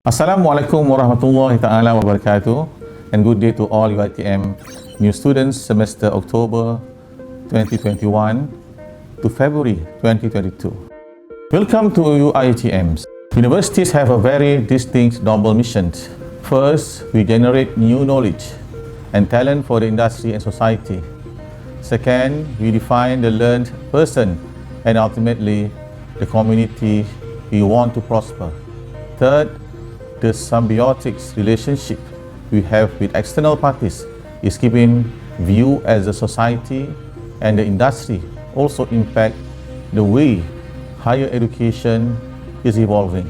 Assalamualaikum warahmatullahi ta'ala wabarakatuh, and good day to all UiTM new students semester October 2021 to February 2022. Welcome to UiTM. Universities have a very distinct noble mission. First, we generate new knowledge and talent for the industry and society. Second, we define the learned person and ultimately the community we want to prosper. Third, the symbiotic relationship we have with external parties is keeping view as the society and the industry also impact the way higher education is evolving.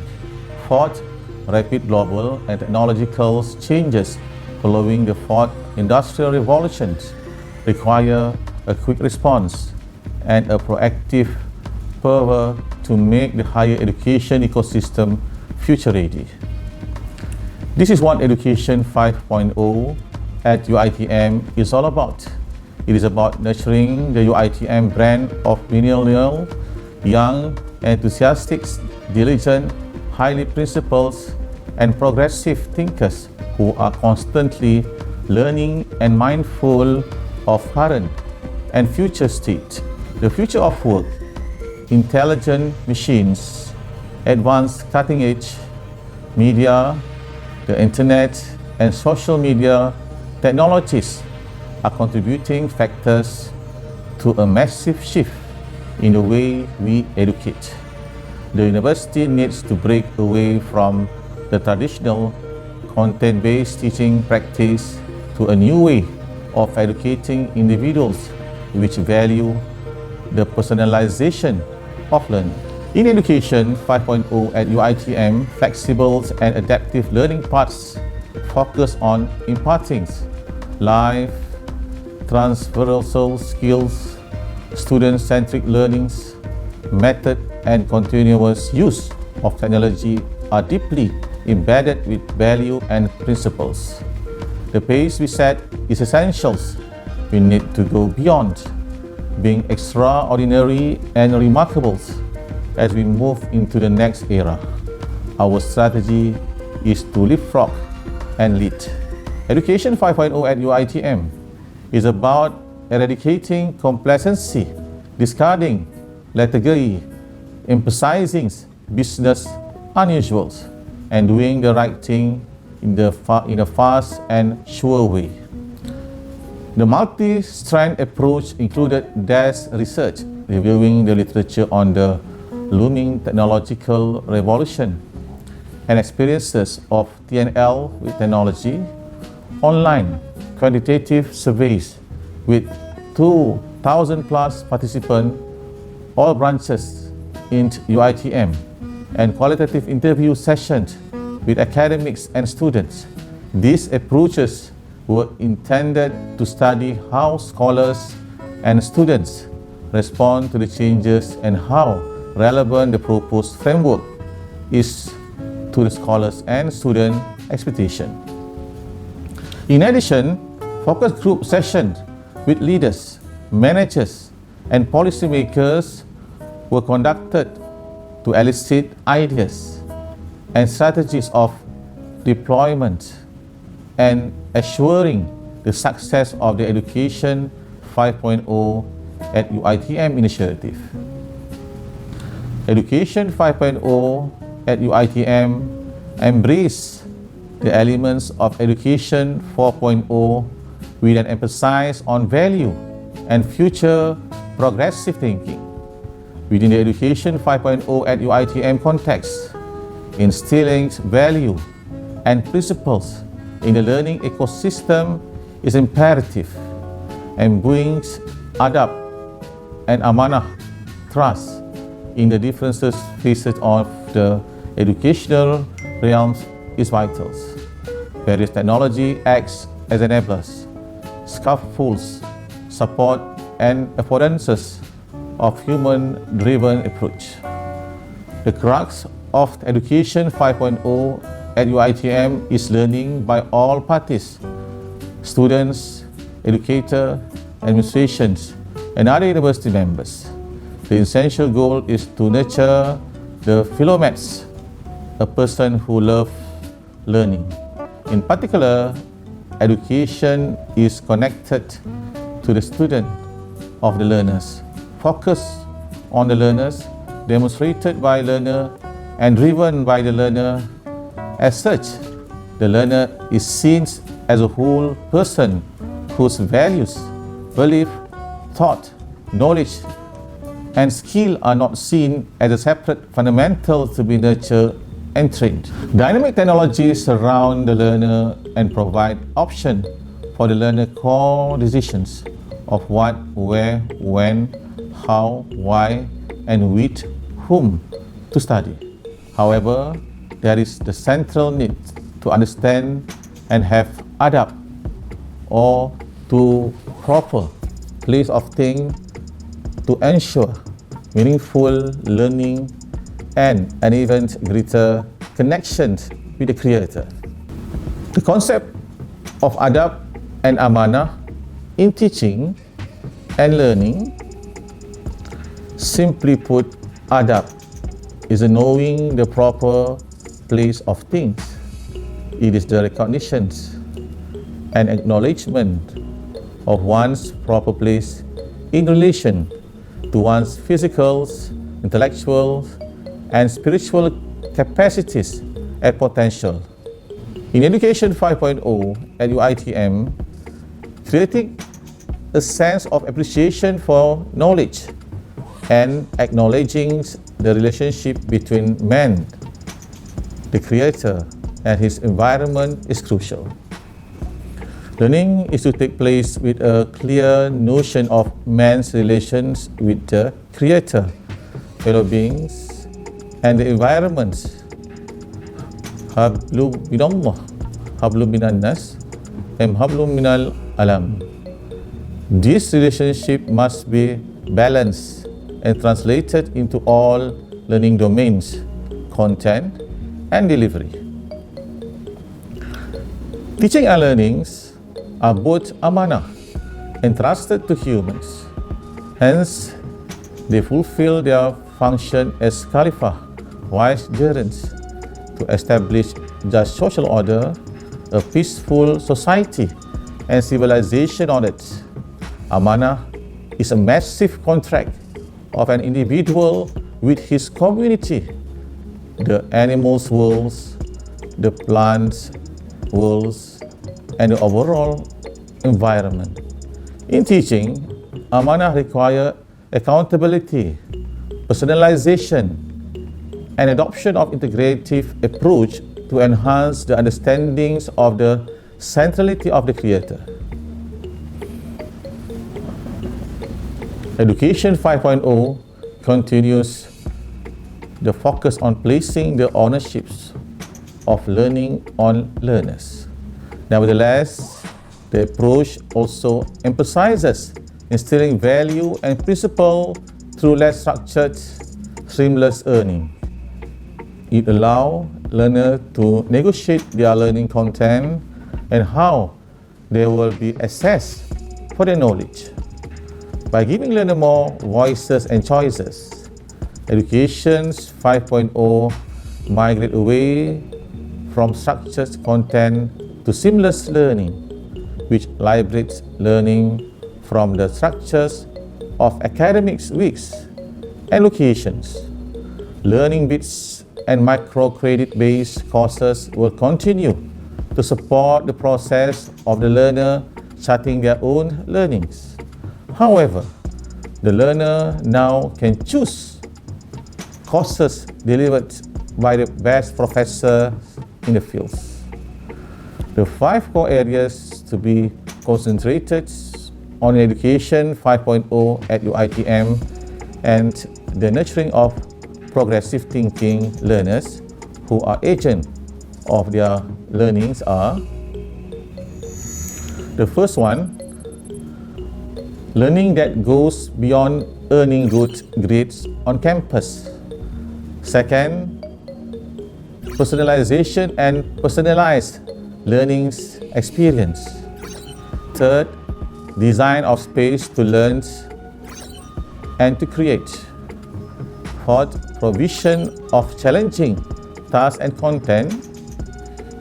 Fourth, rapid global and technological changes following the fourth industrial revolution require a quick response and a proactive fervor to make the higher education ecosystem future ready. This is what Education 5.0 at UiTM is all about. It is about nurturing the UiTM brand of millennial, young, enthusiastic, diligent, highly principled, and progressive thinkers who are constantly learning and mindful of current and future state. The future of work, intelligent machines, advanced cutting-edge media, the internet and social media technologies are contributing factors to a massive shift in the way we educate. The university needs to break away from the traditional content-based teaching practice to a new way of educating individuals which value the personalization of learning. In Education 5.0 at UiTM, flexible and adaptive learning paths focus on imparting life, transversal skills, student-centric learnings, method and continuous use of technology are deeply embedded with value and principles. The pace we set is essential. We need to go beyond being extraordinary and remarkable as we move into the next era. Our strategy is to leapfrog and lead. Education 5.0 at UiTM is about eradicating complacency, discarding lethargy, emphasizing business unusuals, and doing the right thing in a fast and sure way. The multi-strand approach included desk research, reviewing the literature on the looming technological revolution and experiences of TNL with technology, online quantitative surveys with 2,000 plus participants, all branches in UiTM, and qualitative interview sessions with academics and students. These approaches were intended to study how scholars and students respond to the changes and how relevant the proposed framework is to the scholars and student expectation. In addition, focus group sessions with leaders, managers, and policymakers were conducted to elicit ideas and strategies of deployment and assuring the success of the Education 5.0 at UiTM initiative. Education 5.0 at UiTM embrace the elements of Education 4.0 with an emphasis on value and future progressive thinking. Within the Education 5.0 at UiTM context, instilling value and principles in the learning ecosystem is imperative, and brings adab and amanah, trust, in the different phases of the educational realms is vital. Various technology acts as enablers, scaffolds, support, and affordances of human-driven approach. The crux of Education 5.0 at UiTM is learning by all parties, students, educators, administrations, and other university members. The essential goal is to nurture the philomaths, a person who loves learning. In particular, education is connected to the student of the learners, focus on the learners, demonstrated by learner and driven by the learner. As such, the learner is seen as a whole person whose values, belief, thought, knowledge, and skill are not seen as a separate fundamental to be nurtured and trained. Dynamic technologies surround the learner and provide option for the learner core decisions of what, where, when, how, why, and with whom to study. However, there is the central need to understand and have adab, or to proper place of thing, to ensure meaningful learning and an even greater connection with the Creator. The concept of adab and amanah in teaching and learning, simply put, adab is a knowing the proper place of things. It is the recognition and acknowledgement of one's proper place in relation to one's physical, intellectual, and spiritual capacities and potential. In Education 5.0 at UiTM, creating a sense of appreciation for knowledge and acknowledging the relationship between man, the Creator, and his environment is crucial. Learning is to take place with a clear notion of man's relations with the Creator, fellow beings, and the environment. Hablu minallah, hablu minan nas, and hablu minal alam. This relationship must be balanced and translated into all learning domains, content, and delivery. Teaching and learnings are both amanah entrusted to humans. Hence, they fulfill their function as Khalifah, vicegerents, to establish just social order, a peaceful society, and civilization on it. Amanah is a massive contract of an individual with his community, the animals' worlds, the plants' worlds, and the overall environment. In teaching, amanah requires accountability, personalization, and adoption of integrative approach to enhance the understandings of the centrality of the Creator. Education 5.0 continues the focus on placing the ownerships of learning on learners. Nevertheless, the approach also emphasizes instilling value and principle through less structured, seamless learning. It allows learners to negotiate their learning content and how they will be assessed for their knowledge. By giving learners more voices and choices, Education 5.0 migrate away from structured content to seamless learning, which liberates learning from the structures of academic weeks and locations. Learning bits and microcredit-based courses will continue to support the process of the learner charting their own learnings. However, the learner now can choose courses delivered by the best professors in the fields. The 5 core areas to be concentrated on Education 5.0 at UiTM and the nurturing of progressive thinking learners who are agents of their learnings are: the first one, learning that goes beyond earning good grades on campus. Second, personalization and personalized learning experience. Third, design of space to learn and to create. Fourth, provision of challenging tasks and content.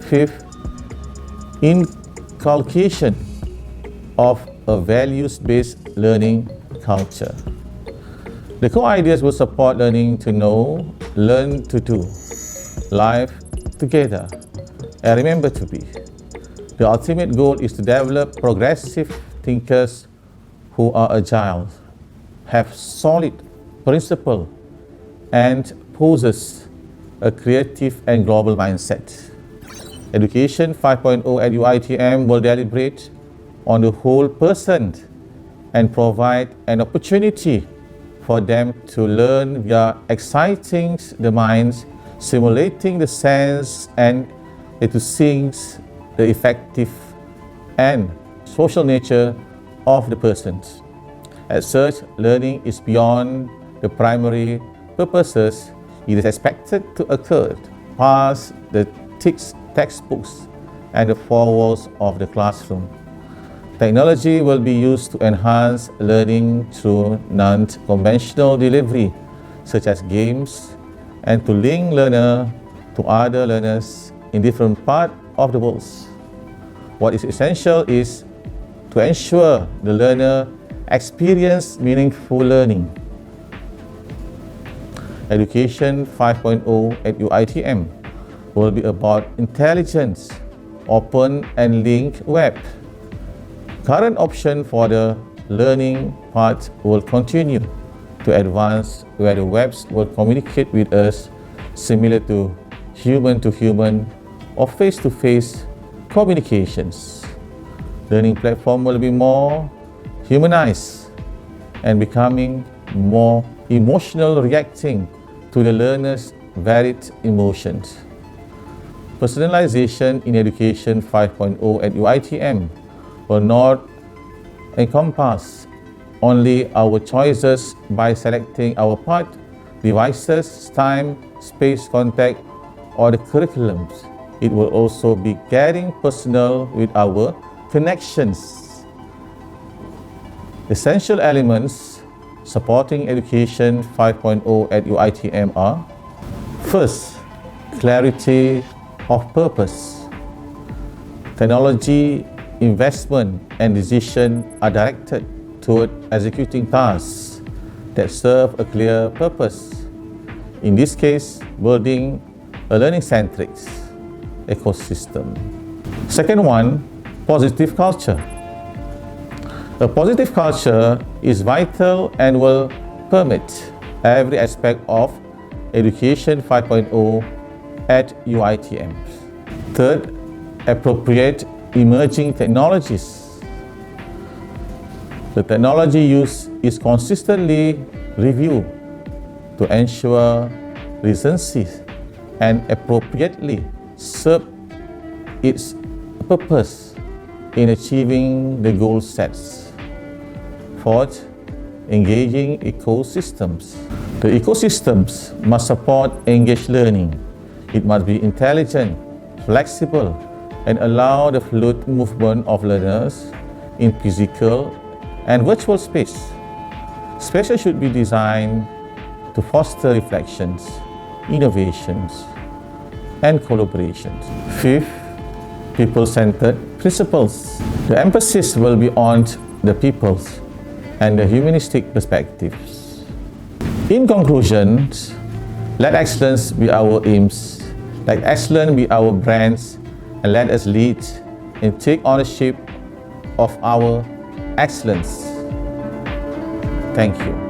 Fifth, inculcation of a values-based learning culture. The core ideas will support learning to know, learn to do, live together, and remember to be. The ultimate goal is to develop progressive thinkers who are agile, have solid principle, and possess a creative and global mindset. Education 5.0 at UiTM will deliberate on the whole person and provide an opportunity for them to learn via exciting the minds, simulating the sense, and to seeing the effective and social nature of the persons. As such, learning is beyond the primary purposes. It is expected to occur past the textbooks and the four walls of the classroom. Technology will be used to enhance learning through non-conventional delivery, such as games, and to link learner to other learners in different parts of the world. What is essential is to ensure the learner experience meaningful learning. Education 5.0 at UiTM will be about intelligent, open and linked web. Current option for the learning part will continue to advance, where the webs will communicate with us similar to human or face-to-face communications. Learning platform will be more humanized and becoming more emotional, reacting to the learner's varied emotions. Personalization in Education 5.0 at UiTM will not encompass only our choices by selecting our part, devices, time, space, contact, or the curriculums. It will also be getting personal with our connections. Essential elements supporting Education 5.0 at UiTM are: first, clarity of purpose. Technology investment and decision are directed toward executing tasks that serve a clear purpose. In this case, building a learning-centric ecosystem. Second one, positive culture. A positive culture is vital and will permeate every aspect of Education 5.0 at UiTM. Third, appropriate emerging technologies. The technology use is consistently reviewed to ensure recency and appropriately serve its purpose in achieving the goal sets. Fourth, engaging ecosystems. The ecosystems must support engaged learning. It must be intelligent, flexible, and allow the fluid movement of learners in physical and virtual space. Spaces should be designed to foster reflections, innovations, and collaborations. Fifth, people-centered principles. The emphasis will be on the peoples and the humanistic perspectives. In conclusion, let excellence be our aims, let excellence be our brands, and let us lead and take ownership of our excellence. Thank you.